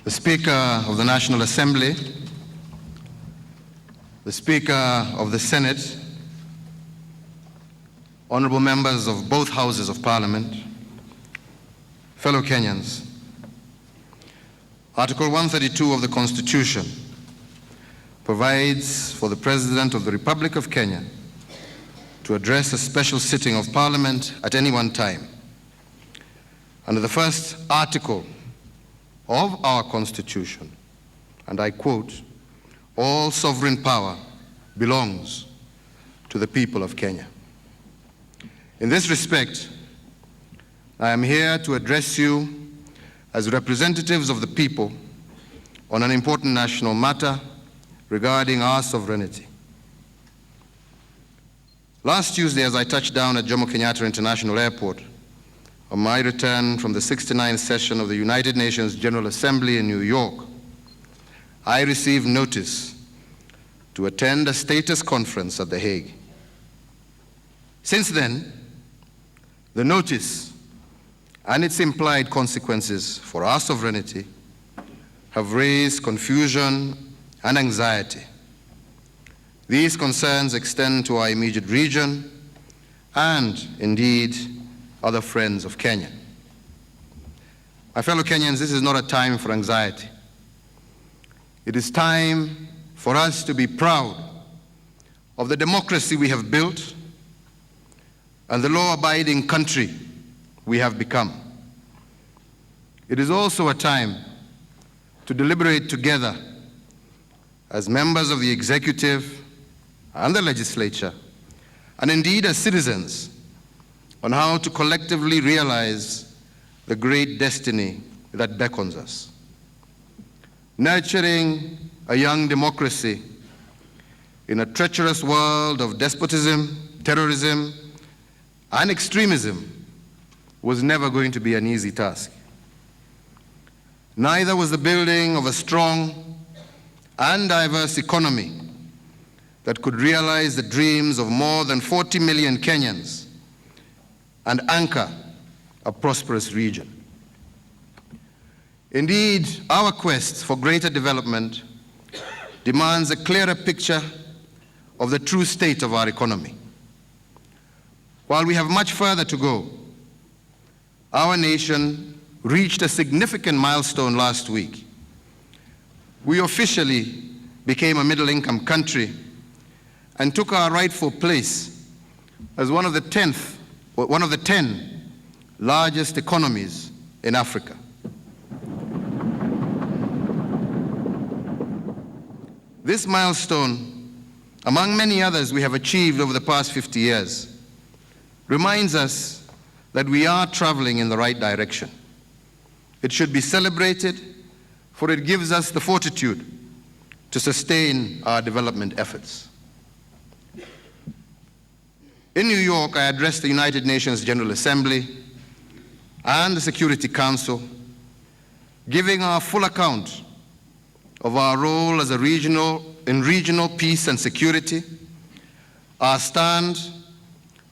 the Speaker of the National Assembly, the Speaker of the Senate, honorable members of both houses of Parliament, fellow Kenyans, Article 132 of the Constitution provides for the President of the Republic of Kenya to address a special sitting of Parliament at any one time. Under the first article of our Constitution, and I quote, "All sovereign power belongs to the people of Kenya." In this respect, I am here to address you as representatives of the people on an important national matter regarding our sovereignty. Last Tuesday, as I touched down at Jomo Kenyatta International Airport on my return from the 69th session of the United Nations General Assembly in New York, I received notice to attend a status conference at The Hague. Since then, the notice and its implied consequences for our sovereignty have raised confusion and anxiety. These concerns extend to our immediate region and, indeed, other friends of Kenya. My fellow Kenyans, this is not a time for anxiety. It is time for us to be proud of the democracy we have built and the law-abiding country we have become. It is also a time to deliberate together as members of the executive and the legislature, and indeed as citizens, on how to collectively realize the great destiny that beckons us. Nurturing a young democracy in a treacherous world of despotism, terrorism, and extremism was never going to be an easy task. Neither was the building of a strong and diverse economy that could realize the dreams of more than 40 million Kenyans and anchor a prosperous region. Indeed, our quest for greater development demands a clearer picture of the true state of our economy. While we have much further to go, our nation reached a significant milestone last week. We officially became a middle-income country and took our rightful place as one of the 10 largest economies in Africa. This milestone, among many others we have achieved over the past 50 years, reminds us that we are traveling in the right direction. It should be celebrated, for it gives us the fortitude to sustain our development efforts. In New York, I addressed the United Nations General Assembly and the Security Council, giving our full account of our role as in regional peace and security, our stand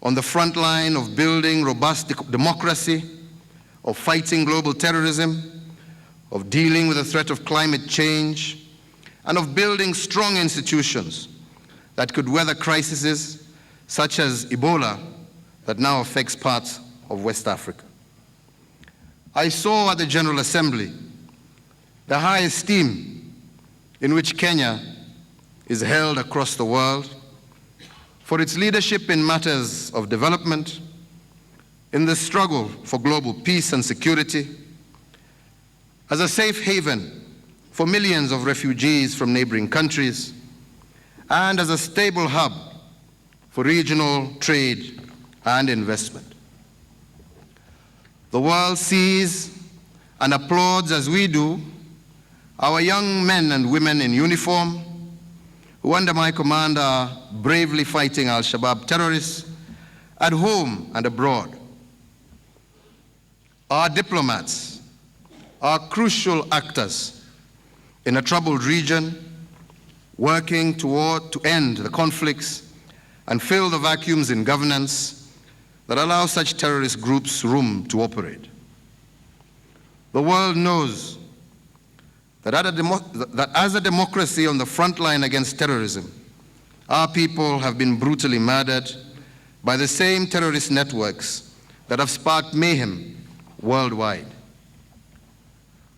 on the front line of building robust democracy, of fighting global terrorism, of dealing with the threat of climate change, and of building strong institutions that could weather crises such as Ebola that now affects parts of West Africa. I saw at the General Assembly the high esteem in which Kenya is held across the world for its leadership in matters of development, in the struggle for global peace and security, as a safe haven for millions of refugees from neighboring countries, and as a stable hub for regional trade and investment. The world sees and applauds, as we do, our young men and women in uniform who under my command are bravely fighting Al-Shabaab terrorists at home and abroad. Our diplomats are crucial actors in a troubled region, working to end the conflicts and fill the vacuums in governance that allow such terrorist groups room to operate. The world knows that as a democracy on the front line against terrorism, our people have been brutally murdered by the same terrorist networks that have sparked mayhem worldwide.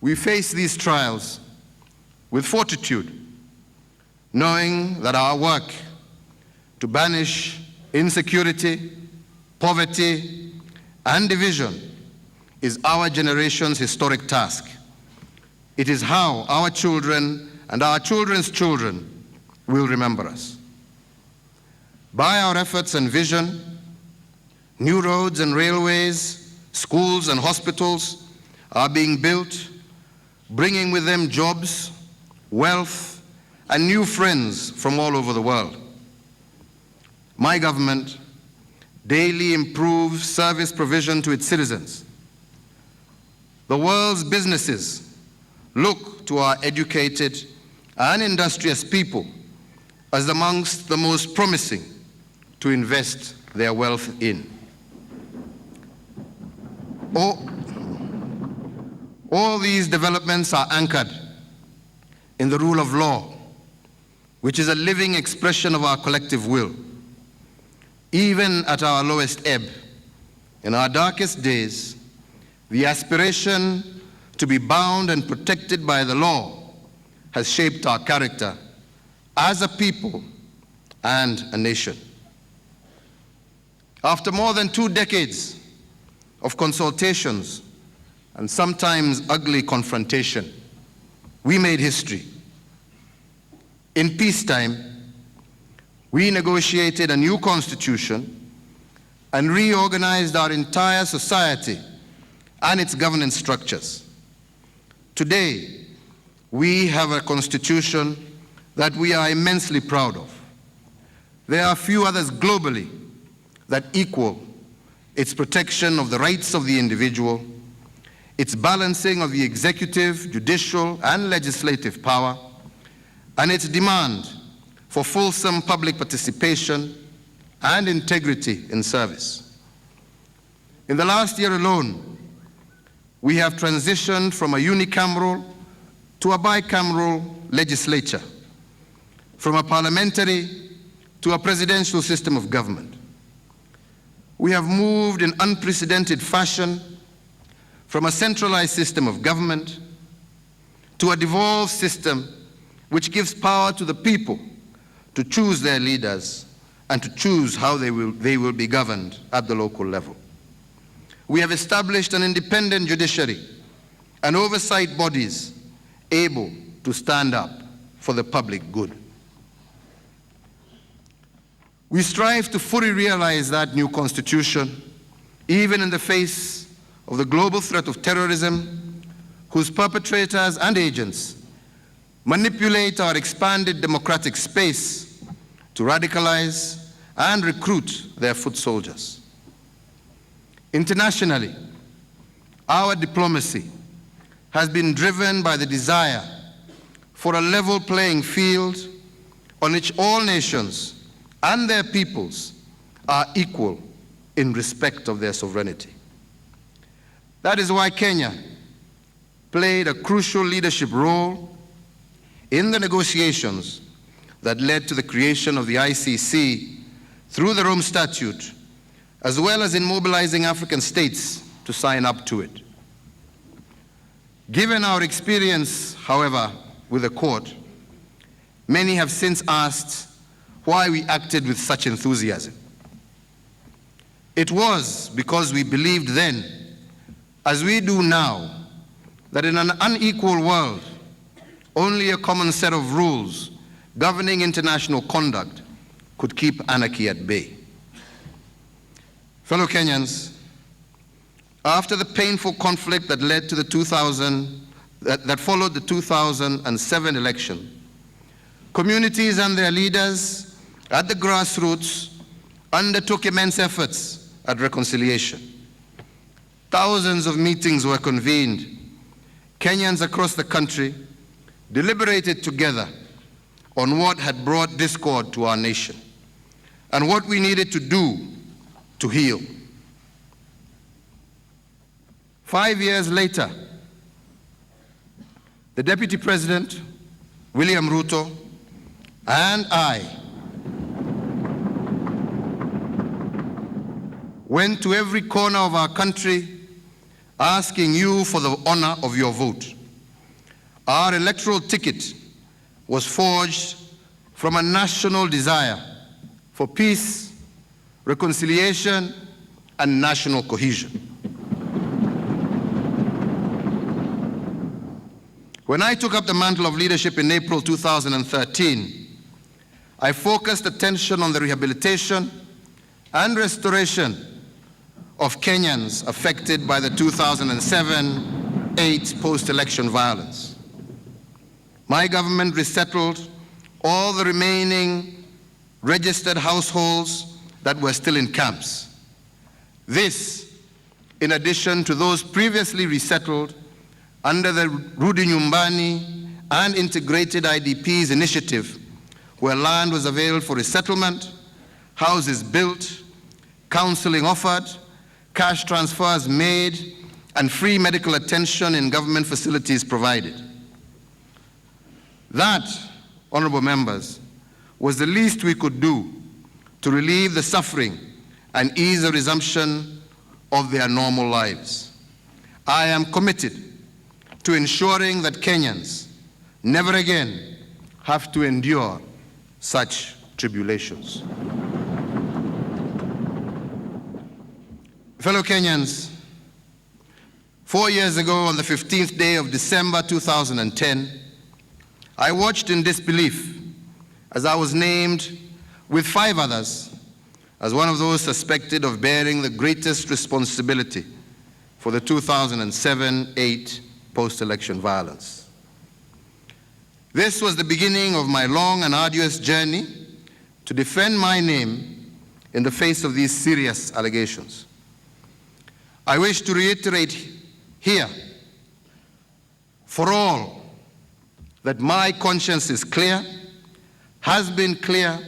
We face these trials with fortitude, knowing that our work to banish insecurity, poverty, and division is our generation's historic task. It is how our children and our children's children will remember us. By our efforts and vision, new roads and railways, schools and hospitals are being built, bringing with them jobs, wealth, and new friends from all over the world. My government daily improves service provision to its citizens. The world's businesses look to our educated and industrious people as amongst the most promising to invest their wealth in. All these developments are anchored in the rule of law, which is a living expression of our collective will. Even at our lowest ebb, in our darkest days, the aspiration to be bound and protected by the law has shaped our character as a people and a nation. After more than 2 decades of consultations and sometimes ugly confrontation, we made history. In peacetime, we negotiated a new constitution and reorganized our entire society and its governance structures. Today, we have a constitution that we are immensely proud of. There are few others globally that equal its protection of the rights of the individual, its balancing of the executive, judicial, and legislative power, and its demand for fulsome public participation and integrity in service. In the last year alone, we have transitioned from a unicameral to a bicameral legislature, from a parliamentary to a presidential system of government. We have moved in unprecedented fashion from a centralized system of government to a devolved system which gives power to the people to choose their leaders and to choose how they will be governed at the local level. We have established an independent judiciary and oversight bodies able to stand up for the public good. We strive to fully realize that new constitution, even in the face of the global threat of terrorism, whose perpetrators and agents manipulate our expanded democratic space to radicalize and recruit their foot soldiers. Internationally, our diplomacy has been driven by the desire for a level playing field on which all nations and their peoples are equal in respect of their sovereignty. That is why Kenya played a crucial leadership role in the negotiations that led to the creation of the ICC through the Rome Statute, as well as in mobilizing African states to sign up to it. Given our experience, however, with the court, many have since asked why we acted with such enthusiasm. It was because we believed then, as we do now, that in an unequal world, only a common set of rules governing international conduct could keep anarchy at bay. Fellow Kenyans, after the painful conflict that led to that followed the 2007 election, communities and their leaders at the grassroots undertook immense efforts at reconciliation. Thousands of meetings were convened. Kenyans across the country deliberated together on what had brought discord to our nation and what we needed to do to heal. 5 years later, the Deputy President, William Ruto, and I went to every corner of our country asking you for the honor of your vote. Our electoral ticket was forged from a national desire for peace, reconciliation, and national cohesion. When I took up the mantle of leadership in April 2013, I focused attention on the rehabilitation and restoration of Kenyans affected by the 2007-8 post-election violence. My government resettled all the remaining registered households that were still in camps. This, in addition to those previously resettled under the Rudi Nyumbani and Integrated IDPs initiative, where land was availed for resettlement, houses built, counseling offered, cash transfers made, and free medical attention in government facilities provided. That, honorable members, was the least we could do to relieve the suffering and ease the resumption of their normal lives. I am committed to ensuring that Kenyans never again have to endure such tribulations. Fellow Kenyans, 4 years ago on the 15th day of December 2010, I watched in disbelief as I was named with 5 others as one of those suspected of bearing the greatest responsibility for the 2007-8 post-election violence. This was the beginning of my long and arduous journey to defend my name in the face of these serious allegations. I wish to reiterate here for all that my conscience is clear, has been clear,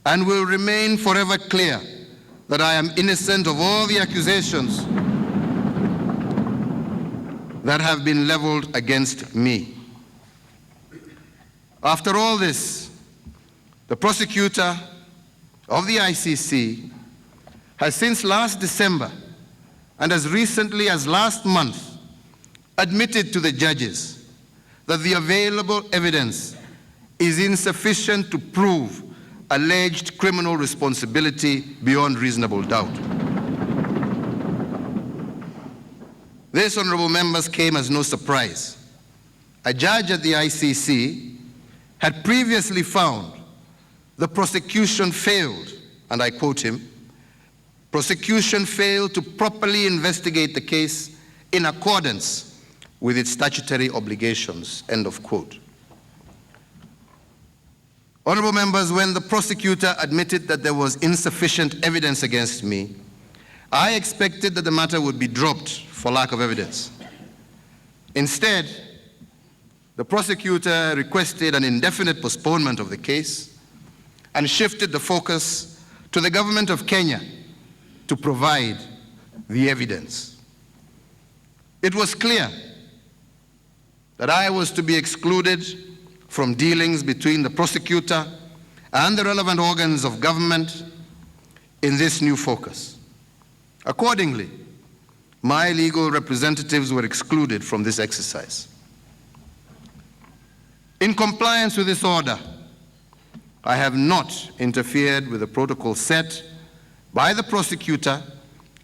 and will remain forever clear that I am innocent of all the accusations that have been leveled against me. After all this, the prosecutor of the ICC has since last December and as recently as last month admitted to the judges that the available evidence is insufficient to prove alleged criminal responsibility beyond reasonable doubt. This, honorable members, came as no surprise. A judge at the ICC had previously found the prosecution failed, and I quote him, prosecution failed to properly investigate the case in accordance with its statutory obligations, end of quote. Honorable members, when the prosecutor admitted that there was insufficient evidence against me, I expected that the matter would be dropped for lack of evidence. Instead, the prosecutor requested an indefinite postponement of the case and shifted the focus to the government of Kenya to provide the evidence. It was clear that I was to be excluded from dealings between the prosecutor and the relevant organs of government in this new focus. Accordingly, my legal representatives were excluded from this exercise. In compliance with this order, I have not interfered with the protocol set by the prosecutor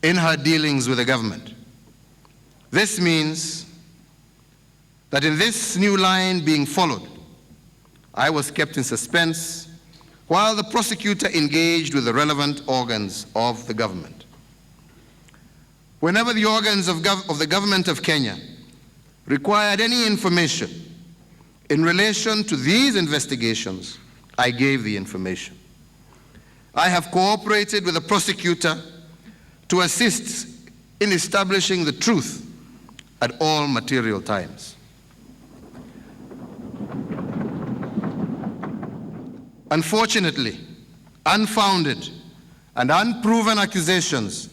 in her dealings with the government. This means that in this new line being followed, I was kept in suspense while the prosecutor engaged with the relevant organs of the government. Whenever the organs of the government of Kenya required any information in relation to these investigations, I gave the information. I have cooperated with the prosecutor to assist in establishing the truth at all material times. Unfortunately, unfounded and unproven accusations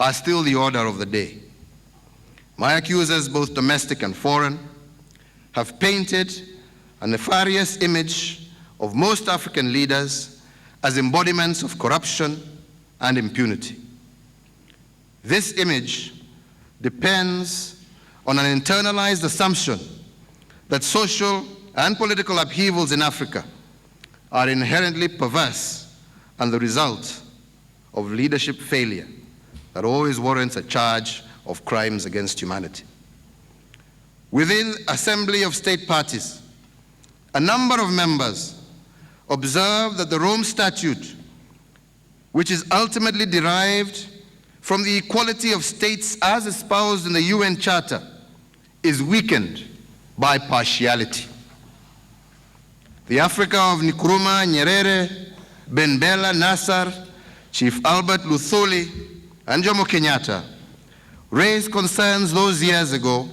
are still the order of the day. My accusers, both domestic and foreign, have painted a nefarious image of most African leaders as embodiments of corruption and impunity. This image depends on an internalized assumption that social and political upheavals in Africa are inherently perverse and the result of leadership failure that always warrants a charge of crimes against humanity. Within Assembly of State Parties, a number of members observe that the Rome Statute, which is ultimately derived from the equality of states as espoused in the UN Charter, is weakened by partiality. The Africa of Nkrumah, Nyerere, Ben Bella, Nasser, Chief Albert Luthuli, and Jomo Kenyatta raised concerns those years ago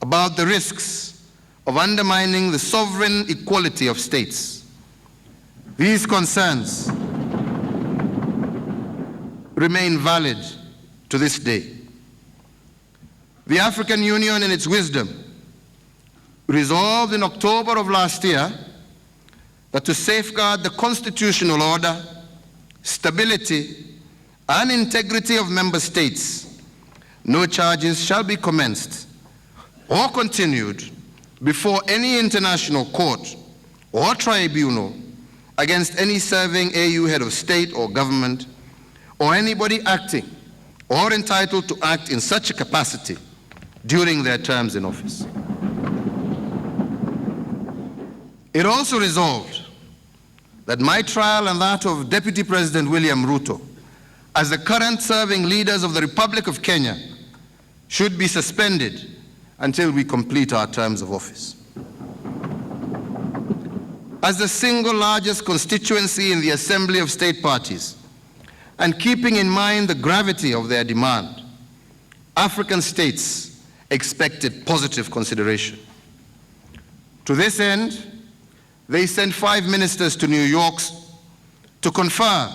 about the risks of undermining the sovereign equality of states. These concerns remain valid to this day. The African Union, in its wisdom, resolved in October of last year that to safeguard the constitutional order, stability, and integrity of member states, no charges shall be commenced or continued before any international court or tribunal against any serving AU head of state or government or anybody acting or entitled to act in such a capacity during their terms in office. It also resolved that my trial and that of Deputy President William Ruto as the current serving leaders of the Republic of Kenya should be suspended until we complete our terms of office. As the single largest constituency in the Assembly of State Parties, and keeping in mind the gravity of their demand, African states expected positive consideration. To this end, they sent 5 ministers to New York to confer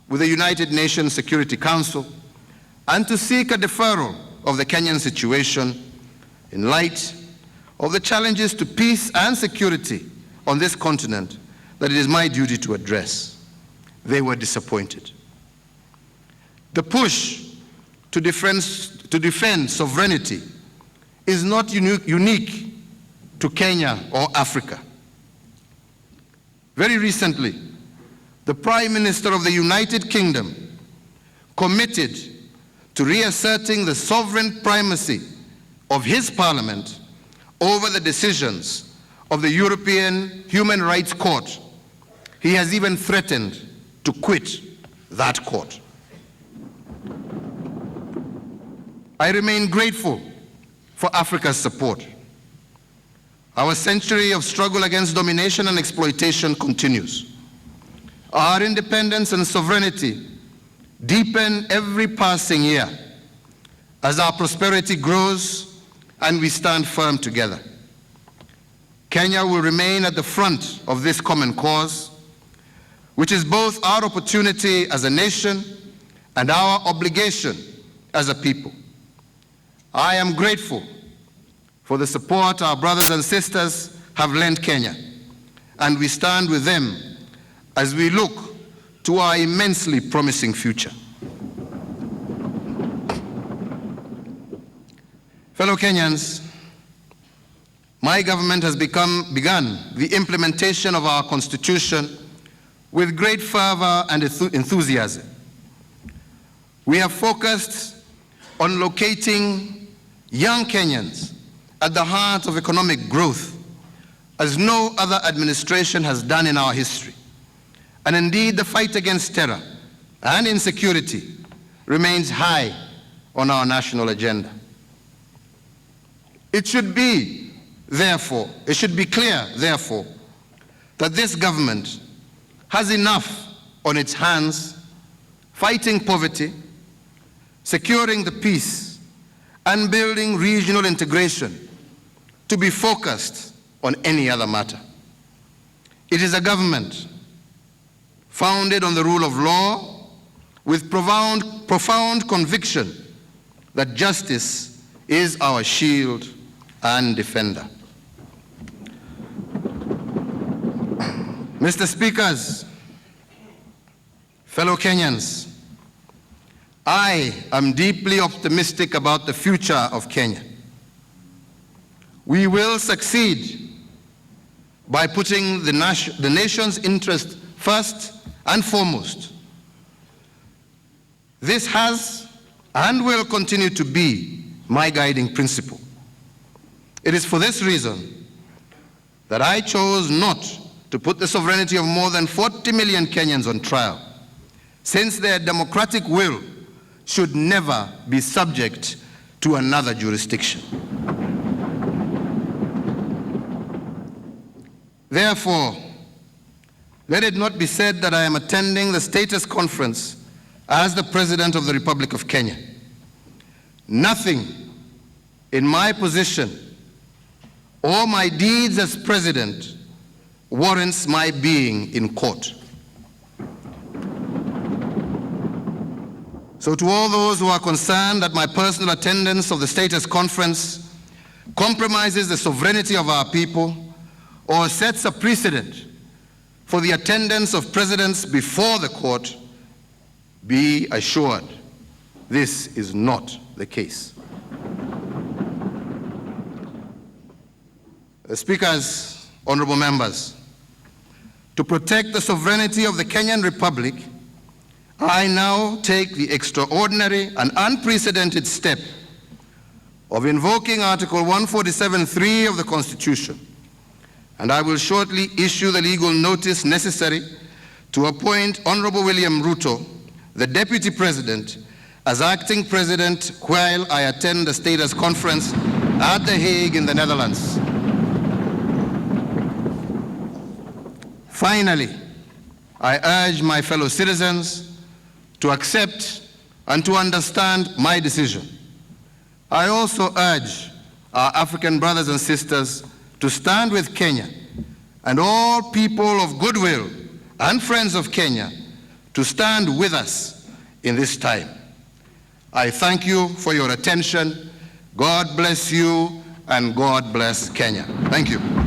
with the United Nations Security Council and to seek a deferral of the Kenyan situation in light of the challenges to peace and security on this continent that it is my duty to address. They were disappointed. The push to defend sovereignty is not unique to Kenya or Africa. Very recently, the Prime Minister of the United Kingdom committed to reasserting the sovereign primacy of his parliament over the decisions of the European Human Rights Court. He has even threatened to quit that court. I remain grateful for Africa's support. Our century of struggle against domination and exploitation continues. Our independence and sovereignty deepen every passing year as our prosperity grows and we stand firm together. Kenya will remain at the front of this common cause, which is both our opportunity as a nation and our obligation as a people. I am grateful for the support our brothers and sisters have lent Kenya, and we stand with them as we look to our immensely promising future. Fellow Kenyans, my government has begun the implementation of our Constitution with great fervor and enthusiasm. We have focused on locating young Kenyans at the heart of economic growth, as no other administration has done in our history. And indeed, the fight against terror and insecurity remains high on our national agenda. It should be clear, therefore, that this government has enough on its hands fighting poverty, securing the peace, and building regional integration to be focused on any other matter. It is a government founded on the rule of law with profound conviction that justice is our shield and defender. Mr. Speakers, fellow Kenyans, I am deeply optimistic about the future of Kenya. We will succeed by putting the nation's interest first and foremost. This has and will continue to be my guiding principle. It is for this reason that I chose not to put the sovereignty of more than 40 million Kenyans on trial, since their democratic will should never be subject to another jurisdiction. Therefore, let it not be said that I am attending the status conference as the President of the Republic of Kenya. Nothing in my position or my deeds as President warrants my being in court. So to all those who are concerned that my personal attendance of the status conference compromises the sovereignty of our people or sets a precedent for the attendance of presidents before the court, be assured this is not the case. Speakers, honorable members, to protect the sovereignty of the Kenyan Republic, I now take the extraordinary and unprecedented step of invoking Article 147(3) of the Constitution, and I will shortly issue the legal notice necessary to appoint Honorable William Ruto, the Deputy President, as acting President while I attend the status conference at The Hague in the Netherlands. Finally, I urge my fellow citizens to accept and to understand my decision. I also urge our African brothers and sisters to stand with Kenya and all people of goodwill and friends of Kenya to stand with us in this time. I thank you for your attention. God bless you and God bless Kenya. Thank you.